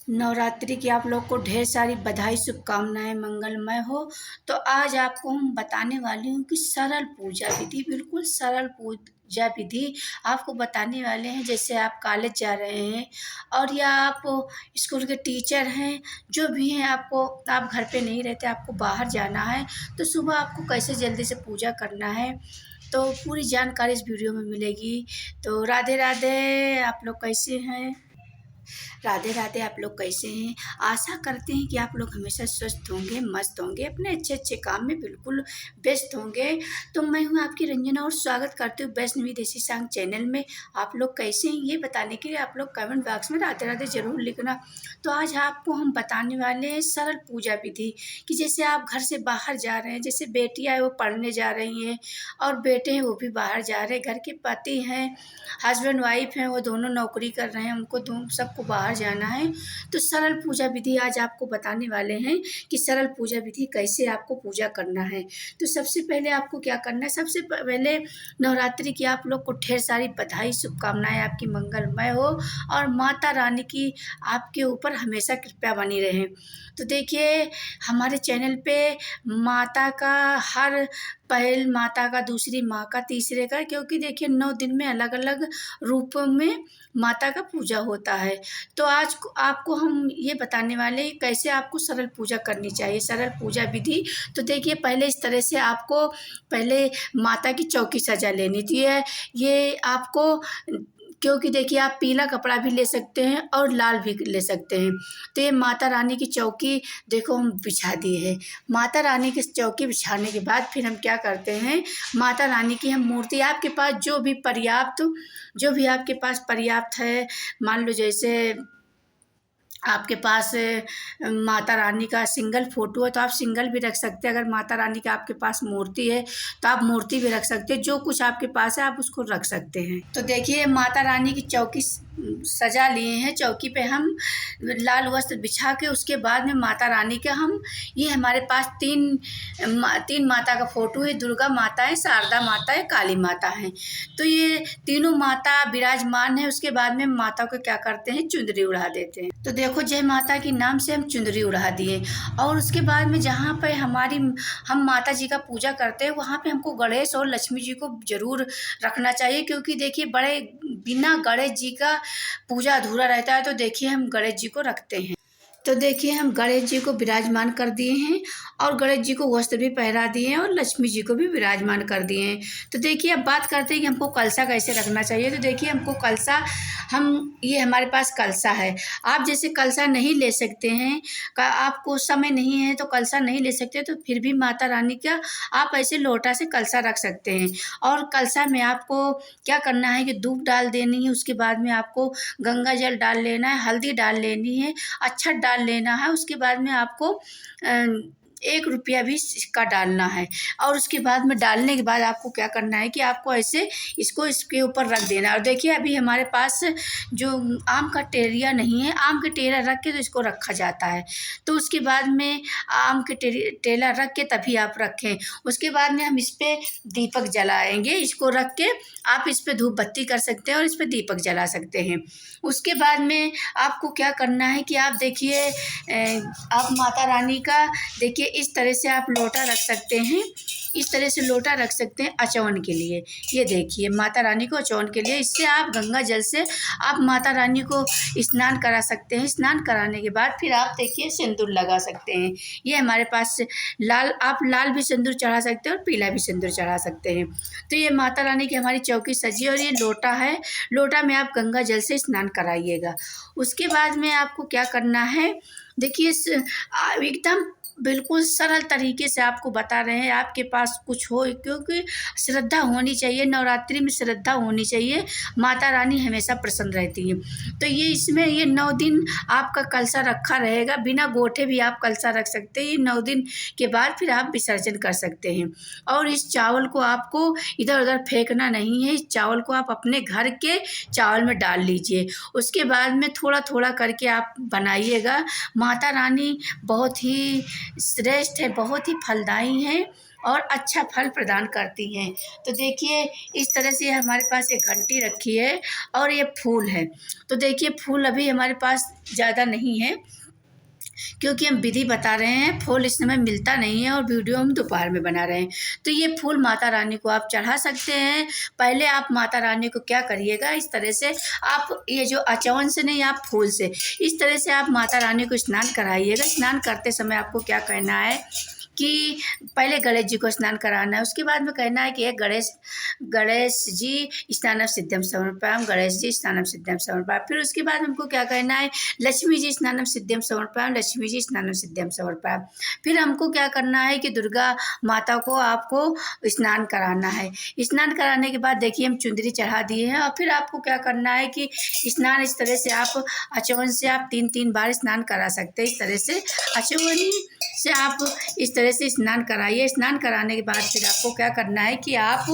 नवरात्रि की आप लोग को ढेर सारी बधाई, शुभकामनाएँ, मंगलमय हो। तो आज आपको हम बताने वाली हूँ कि सरल पूजा विधि, बिल्कुल सरल पूजा विधि आपको बताने वाले हैं। जैसे आप कॉलेज जा रहे हैं और या आप स्कूल के टीचर हैं, जो भी हैं, आपको आप घर पे नहीं रहते, आपको बाहर जाना है, तो सुबह आपको कैसे जल्दी से पूजा करना है, तो पूरी जानकारी इस वीडियो में मिलेगी। तो राधे राधे, आप लोग कैसे हैं? राधे राधे, आप लोग कैसे हैं? आशा करते हैं कि आप लोग हमेशा स्वस्थ होंगे, मस्त होंगे, अपने अच्छे अच्छे काम में बिल्कुल व्यस्त होंगे। तो मैं हूँ आपकी रंजना और स्वागत करती हूँ वैष्णवी देसी सांग चैनल में। आप लोग कैसे हैं ये बताने के लिए आप लोग कमेंट बॉक्स में राधे राधे ज़रूर लिखना। तो आज आपको हम बताने वाले हैं सरल पूजा विधि कि जैसे आप घर से बाहर जा रहे हैं, जैसे बेटियाँ हैं वो पढ़ने जा रही हैं और बेटे हैं वो भी बाहर जा रहे हैं, घर के पति हैं, हस्बैंड वाइफ हैं, वो दोनों नौकरी कर रहे हैं, उनको सबको बाहर जाना है। तो सरल पूजा विधि आज आपको बताने वाले हैं कि सरल पूजा विधि कैसे आपको पूजा करना है। तो सबसे पहले आपको क्या करना है, सबसे पहले नवरात्रि की आप लोग को ढेर सारी बधाई, शुभकामनाएं, आपकी मंगलमय हो और माता रानी की आपके ऊपर हमेशा कृपा बनी रहे। तो देखिए हमारे चैनल पे माता का हर पहल माता का, दूसरी माँ का, तीसरे का, क्योंकि देखिए 9 दिन में अलग अलग रूपों में माता का पूजा होता है। तो आज आपको हम ये बताने वाले हैं कैसे आपको सरल पूजा करनी चाहिए, सरल पूजा विधि। तो देखिए पहले इस तरह से आपको पहले माता की चौकी सजा लेनी थी। ये आपको, क्योंकि देखिए आप पीला कपड़ा भी ले सकते हैं और लाल भी ले सकते हैं। तो ये माता रानी की चौकी देखो हम बिछा दी है। माता रानी की चौकी बिछाने के बाद फिर हम क्या करते हैं, माता रानी की हम मूर्ति आपके पास जो भी आपके पास पर्याप्त है, मान लो जैसे आपके पास माता रानी का सिंगल फ़ोटो है तो आप सिंगल भी रख सकते हैं। अगर माता रानी का आपके पास मूर्ति है तो आप मूर्ति भी रख सकते हैं। जो कुछ आपके पास है आप उसको रख सकते हैं। तो देखिए माता रानी की चौकी सजा लिए हैं। चौकी पे हम लाल वस्त्र बिछा के उसके बाद में माता रानी का हम, ये हमारे पास तीन माता का फ़ोटो है। दुर्गा माता है, शारदा माता है, काली माता है। तो ये तीनों माता विराजमान है। उसके बाद में माता को क्या करते हैं, चुंदरी उड़ा देते हैं। तो देखो जय माता के नाम से हम चुंदरी उड़ा दिए और उसके बाद में जहाँ पे हम माता जी का पूजा करते हैं वहाँ पे हमको गणेश और लक्ष्मी जी को ज़रूर रखना चाहिए, क्योंकि देखिए बिना गणेश जी का पूजा अधूरा रहता है। तो देखिए हम गणेश जी को रखते हैं। तो देखिए हम गणेश जी को विराजमान कर दिए हैं और गणेश जी को वस्त्र भी पहना दिए हैं और लक्ष्मी जी को भी विराजमान कर दिए हैं। तो देखिए अब बात करते हैं कि हमको कलशा कैसे रखना चाहिए। तो देखिए हमको कलशा, ये हमारे पास कलशा है। आप जैसे कलशा नहीं ले सकते हैं, आपको समय नहीं है तो कलशा नहीं ले सकते, तो फिर भी माता रानी का आप ऐसे लोटा से कलशा रख सकते हैं। और कलशा में आपको क्या करना है कि दूध डाल देनी है, उसके बाद में आपको गंगा जल डाल लेना है, हल्दी डाल लेनी है, अक्षत डाल लेना है। उसके बाद में आपको 1 रुपया भी सिक्का डालना है और उसके बाद में डालने के बाद आपको क्या करना है कि आपको ऐसे इसको इसके ऊपर रख देना है। और देखिए अभी हमारे पास जो आम का टेरिया नहीं है, आम के टेरा रख के तो इसको रखा जाता है। तो उसके बाद में आम के टेला रख के तभी आप रखें। उसके बाद में हम इस पे दीपक जलाएंगे। इसको रख के आप इस पे धूप बत्ती कर सकते हैं और इस पे दीपक जला सकते हैं। उसके बाद में आपको क्या करना है कि आप देखिए आप माता रानी का देखिए इस तरह से आप लोटा रख सकते हैं, इस तरह से लोटा रख सकते हैं अचौन के लिए। ये देखिए माता रानी को अचौन के लिए, इससे आप गंगा जल से आप माता रानी को स्नान करा सकते हैं। स्नान कराने के बाद फिर आप देखिए सिंदूर लगा सकते हैं। ये हमारे पास आप लाल भी सिंदूर चढ़ा सकते हैं और पीला भी सिंदूर चढ़ा सकते हैं। तो ये माता रानी की हमारी चौकी सजी और ये लोटा है। लोटा में आप गंगा जल से स्नान कराइएगा। उसके बाद में आपको क्या करना है, देखिए एकदम बिल्कुल सरल तरीके से आपको बता रहे हैं। आपके पास कुछ हो, क्योंकि श्रद्धा होनी चाहिए, नवरात्रि में श्रद्धा होनी चाहिए। माता रानी हमेशा प्रसन्न रहती हैं। तो ये इसमें ये 9 दिन आपका कलशा रखा रहेगा। बिना गोठे भी आप कलशा रख सकते हैं। ये 9 दिन के बाद फिर आप विसर्जन कर सकते हैं। और इस चावल को आपको इधर उधर फेंकना नहीं है। इस चावल को आप अपने घर के चावल में डाल लीजिए। उसके बाद में थोड़ा थोड़ा करके आप बनाइएगा। माता रानी बहुत ही श्रेष्ठ है, बहुत ही फलदायी है। और अच्छा फल प्रदान करती हैं। तो देखिए इस तरह से हमारे पास एक घंटी रखी है और ये फूल है। तो देखिए फूल अभी हमारे पास ज़्यादा नहीं है क्योंकि हम विधि बता रहे हैं, फूल इस समय मिलता नहीं है और वीडियो हम दोपहर में बना रहे हैं। तो ये फूल माता रानी को आप चढ़ा सकते हैं। पहले आप माता रानी को क्या करिएगा, इस तरह से आप ये जो आचमन से नहीं, आप फूल से इस तरह से आप माता रानी को स्नान कराइएगा। स्नान करते समय आपको क्या कहना है कि पहले गणेश जी को स्नान कराना है, उसके बाद में कहना है कि ये गणेश गणेश जी स्नानम सिद्धम समर्पयाम, गणेश जी स्नानम सिद्धम समर्पयाम। फिर उसके बाद हमको क्या कहना है, लक्ष्मी जी स्नानम सिद्धम समर्पयाम, लक्ष्मी जी स्नानम सिद्धम समर्पयाम। फिर हमको क्या करना है कि दुर्गा माता को आपको स्नान कराना है। स्नान कराने के बाद देखिए हम चुंदरी चढ़ा दिए हैं और फिर आपको क्या करना है कि स्नान इस तरह से आप आचमन से आप 3-3 बार स्नान करा सकते हैं। इस तरह से आचमन से आप इस तरह से स्नान कराइए। स्नान कराने के बाद फिर आपको क्या करना है कि आप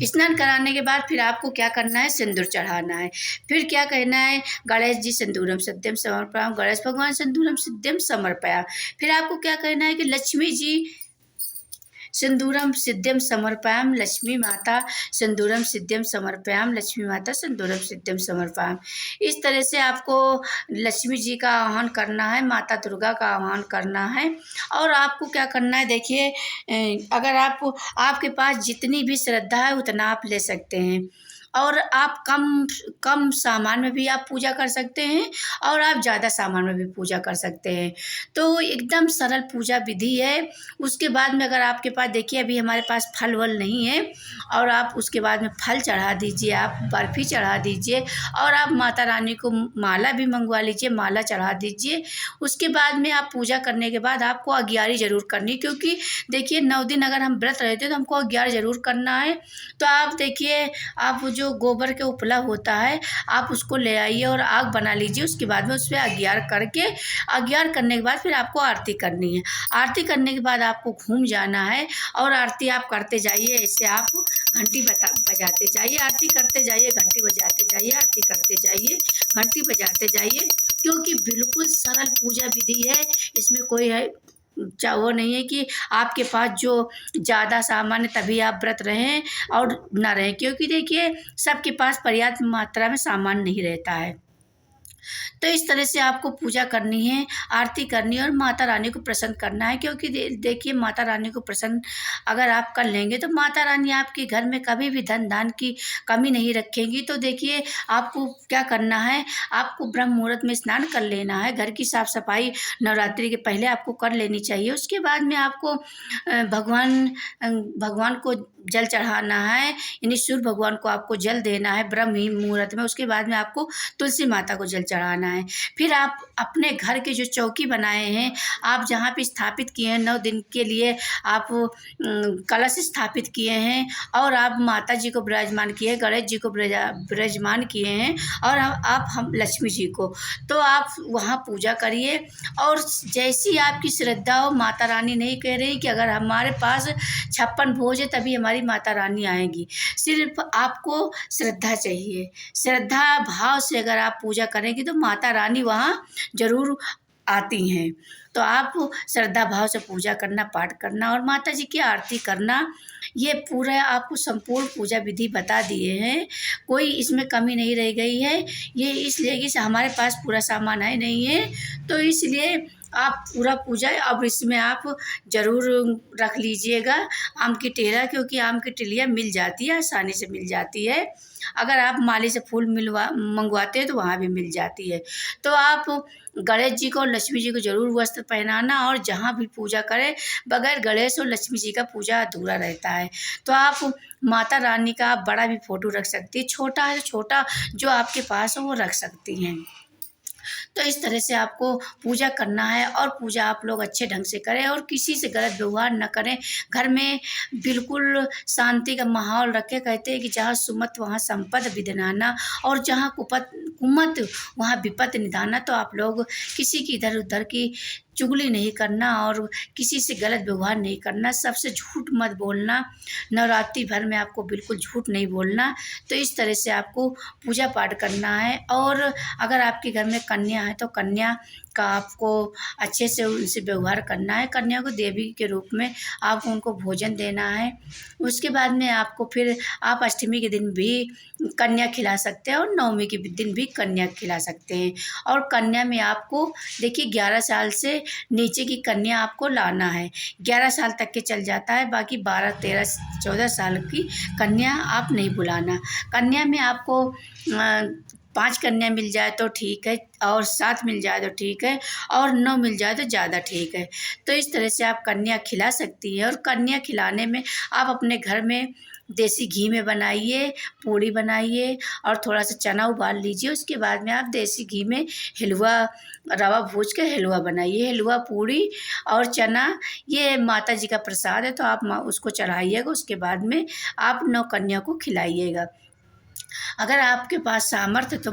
स्नान कराने के बाद फिर आपको क्या करना है, सिंदूर चढ़ाना है। फिर क्या कहना है, गणेश जी सिंदूरम सत्यम समर्पयाम, गणेश भगवान सिंदूरम सिद्धम समर्पयाम। फिर आपको क्या कहना है कि लक्ष्मी जी सिंदूरम सिद्धम समर्पयाम, लक्ष्मी माता सिंदूरम सिद्धम समर्पयाम, लक्ष्मी माता सिंदूरम सिद्धम समर्पयाम। इस तरह से आपको लक्ष्मी जी का आह्वान करना है, माता दुर्गा का आह्वान करना है। और आपको क्या करना है, देखिए अगर आपके पास जितनी भी श्रद्धा है उतना आप ले सकते हैं और आप कम कम सामान में भी आप पूजा कर सकते हैं और आप ज़्यादा सामान में भी पूजा कर सकते हैं। तो एकदम सरल पूजा विधि है। उसके बाद में अगर आपके पास देखिए अभी हमारे पास फल वल नहीं है और आप उसके बाद में फल चढ़ा दीजिए, आप बर्फ़ी चढ़ा दीजिए और आप माता रानी को माला भी मंगवा लीजिए, माला चढ़ा दीजिए। उसके बाद में आप पूजा करने के बाद आपको अगियारी ज़रूर करनी, क्योंकि देखिए 9 दिन अगर हम व्रत रहते तो हमको अगियार ज़रूर करना है। तो आप देखिए आप जो गोबर के उपला होता है आप उसको ले आइए और आग बना लीजिए। उसके बाद में उसमें अगियार करके, अगियार करने के बाद फिर आपको आरती करनी है। आरती करने के बाद आपको घूम जाना है और आरती आप करते जाइए। ऐसे आप घंटी बजाते जाइए, आरती करते जाइए, घंटी बजाते जाइए, आरती करते जाइए, घंटी बजाते जाइए। क्योंकि बिल्कुल सरल पूजा विधि है, इसमें कोई है वो नहीं है कि आपके पास जो ज़्यादा सामान है तभी आप व्रत रहें और ना रहें, क्योंकि देखिए सबके पास पर्याप्त मात्रा में सामान नहीं रहता है। तो इस तरह से आपको पूजा करनी है, आरती करनी है और माता रानी को प्रसन्न करना है। क्योंकि देखिए माता रानी को प्रसन्न अगर आप कर लेंगे तो माता रानी आपके घर में कभी भी धन धान की कमी नहीं रखेंगी। तो देखिए आपको क्या करना है, आपको ब्रह्म मुहूर्त में स्नान कर लेना है, घर की साफ सफाई नवरात्रि के पहले आपको कर लेनी चाहिए। उसके बाद में आपको भगवान को जल चढ़ाना है, यानी सूर्य भगवान को आपको जल देना है ब्रह्म मुहूर्त में। उसके बाद में आपको तुलसी माता को जल चढ़ाना है। फिर आप अपने घर के जो चौकी बनाए हैं, आप जहाँ पे स्थापित किए हैं 9 दिन के लिए, आप कलश स्थापित किए हैं और आप माता जी को विराजमान किए हैं, गणेश जी को विराजमान किए हैं और आप हम लक्ष्मी जी को, तो आप वहाँ पूजा करिए। और जैसी आपकी श्रद्धा हो, माता रानी नहीं कह रही कि अगर हमारे पास 56 भोज है तभी हमारी माता रानी आएगी। सिर्फ आपको श्रद्धा चाहिए। श्रद्धा भाव से अगर आप पूजा करेंगे तो माता रानी वहाँ ज़रूर आती हैं। तो आप श्रद्धा भाव से पूजा करना, पाठ करना और माता जी की आरती करना, ये पूरा आपको संपूर्ण पूजा विधि बता दिए हैं। कोई इसमें कमी नहीं रह गई है। ये इसलिए कि हमारे पास पूरा सामान है नहीं है, तो इसलिए आप पूरा पूजा अब इसमें आप ज़रूर रख लीजिएगा आम की टेरा, क्योंकि आम की टिलिया मिल जाती है, आसानी से मिल जाती है। अगर आप माली से फूल मंगवाते हैं तो वहाँ भी मिल जाती है। तो आप गणेश जी को और लक्ष्मी जी को ज़रूर वस्त्र पहनाना, और जहाँ भी पूजा करें बगैर गणेश और लक्ष्मी जी का पूजा अधूरा रहता है। तो आप माता रानी का आप बड़ा भी फ़ोटो रख सकती है, छोटा है छोटा जो आपके पास हो वो रख सकती हैं। तो इस तरह से आपको पूजा करना है और पूजा आप लोग अच्छे ढंग से करें और किसी से गलत व्यवहार न करें। घर में बिल्कुल शांति का माहौल रखें। कहते हैं कि जहाँ सुमत वहाँ संपद विदनाना और जहाँ कुमत वहाँ विपत निधाना। तो आप लोग किसी की इधर उधर की चुगली नहीं करना और किसी से गलत व्यवहार नहीं करना, सबसे झूठ मत बोलना, नवरात्रि भर में आपको बिल्कुल झूठ नहीं बोलना। तो इस तरह से आपको पूजा पाठ करना है। और अगर आपके घर में कन्या है तो कन्या का आपको अच्छे से उनसे व्यवहार करना है। कन्या को देवी के रूप में आपको उनको भोजन देना है। उसके बाद में आपको फिर आप अष्टमी के दिन भी कन्या खिला सकते हैं और नवमी के दिन भी कन्या खिला सकते हैं। और कन्या में आपको देखिए 11 साल से नीचे की कन्या आपको लाना है। 11 साल तक के चल जाता है, बाकी 12, 13, 14 साल की कन्या आप नहीं बुलाना। कन्या में आपको 5 कन्या मिल जाए तो ठीक है, और 7 मिल जाए तो ठीक है, और 9 मिल जाए तो ज़्यादा ठीक है। तो इस तरह से आप कन्या खिला सकती हैं। और कन्या खिलाने में आप अपने घर में देसी घी में बनाइए, पूड़ी बनाइए और थोड़ा सा चना उबाल लीजिए। उसके बाद में आप देसी घी में हिलवा, रवा भूज के हिलवा बनाइए। हिलवा, पूड़ी और चना ये माता जी का प्रसाद है, तो आप उसको चढ़ाइएगा। उसके बाद में आप 9 कन्या को खिलाइएगा। अगर आपके पास सामर्थ्य तो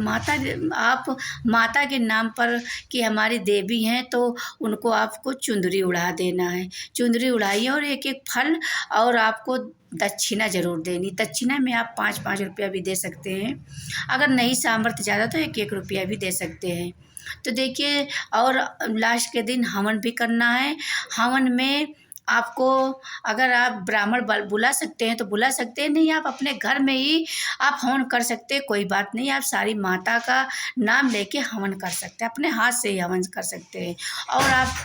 आप माता के नाम पर कि हमारी देवी हैं तो उनको आपको चुंदरी उड़ा देना है। चुंदरी उड़ाइए और एक एक फल, और आपको दक्षिणा ज़रूर देनी। दक्षिणा में आप 5-5 रुपया भी दे सकते हैं। अगर नहीं सामर्थ्य ज़्यादा तो 1-1 रुपया भी दे सकते हैं। तो देखिए, और लास्ट के दिन हवन भी करना है। हवन में आपको अगर आप ब्राह्मण बुला सकते हैं तो बुला सकते हैं, नहीं आप अपने घर में ही आप हवन कर सकते हैं, कोई बात नहीं। आप सारी माता का नाम लेके हवन कर सकते हैं, अपने हाथ से ही हवन कर सकते हैं। और आप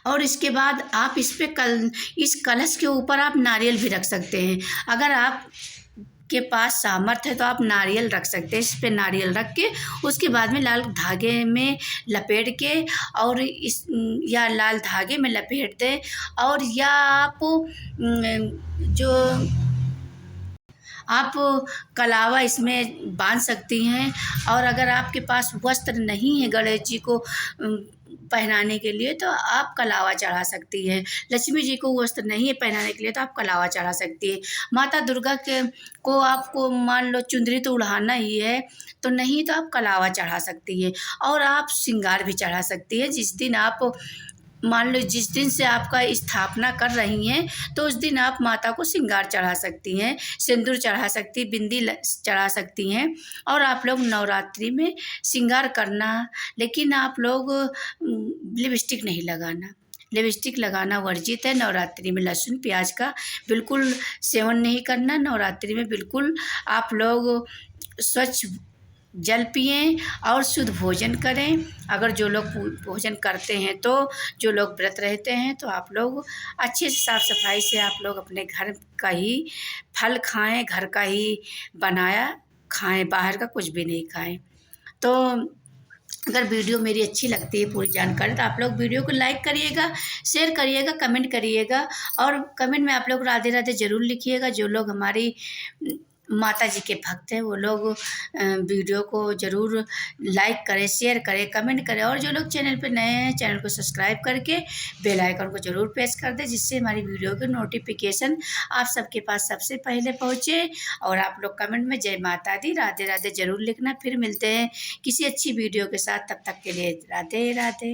और इसके बाद आप इस कलश के ऊपर आप नारियल भी रख सकते हैं। अगर आप के पास सामर्थ्य है तो आप नारियल रख सकते हैं। इस पे नारियल रख के उसके बाद में लाल धागे में लपेट के, और या लाल धागे में लपेट दें, और या आप कलावा इसमें बांध सकती हैं। और अगर आपके पास वस्त्र नहीं है गणेश जी को पहनाने के लिए तो आप कलावा चढ़ा सकती हैं। लक्ष्मी जी को वस्त्र नहीं है पहनाने के लिए तो आप कलावा चढ़ा सकती हैं। माता दुर्गा को आपको मान लो चुंदरी तो उड़ाना ही है, तो नहीं तो आप कलावा चढ़ा सकती हैं। और आप श्रृंगार भी चढ़ा सकती हैं। मान लो जिस दिन से आपका स्थापना कर रही हैं तो उस दिन आप माता को श्रृंगार चढ़ा सकती हैं, सिंदूर चढ़ा सकती, बिंदी चढ़ा सकती हैं। और आप लोग नवरात्रि में श्रृंगार करना, लेकिन आप लोग लिपस्टिक नहीं लगाना। लिपस्टिक लगाना वर्जित है। नवरात्रि में लहसुन प्याज का बिल्कुल सेवन नहीं करना। नवरात्रि में बिल्कुल आप लोग स्वच्छ जल पिएं और शुद्ध भोजन करें। अगर जो लोग भोजन करते हैं तो जो लोग व्रत रहते हैं तो आप लोग अच्छे से साफ़ सफाई से आप लोग अपने घर का ही फल खाएं, घर का ही बनाया खाएं, बाहर का कुछ भी नहीं खाएं। तो अगर वीडियो मेरी अच्छी लगती है पूरी जानकारी तो आप लोग वीडियो को लाइक करिएगा, शेयर करिएगा, कमेंट करिएगा। और कमेंट में आप लोग राधे राधे ज़रूर लिखिएगा। जो लोग हमारी माता जी के भक्त हैं वो लोग वीडियो को ज़रूर लाइक करें, शेयर करें, कमेंट करें। और जो लोग चैनल पे नए हैं चैनल को सब्सक्राइब करके बेल आइकन को ज़रूर प्रेस कर दें, जिससे हमारी वीडियो की नोटिफिकेशन आप सबके पास सबसे पहले पहुँचे। और आप लोग कमेंट में जय माता दी, राधे राधे ज़रूर लिखना। फिर मिलते हैं किसी अच्छी वीडियो के साथ, तब तक के लिए राधे राधे।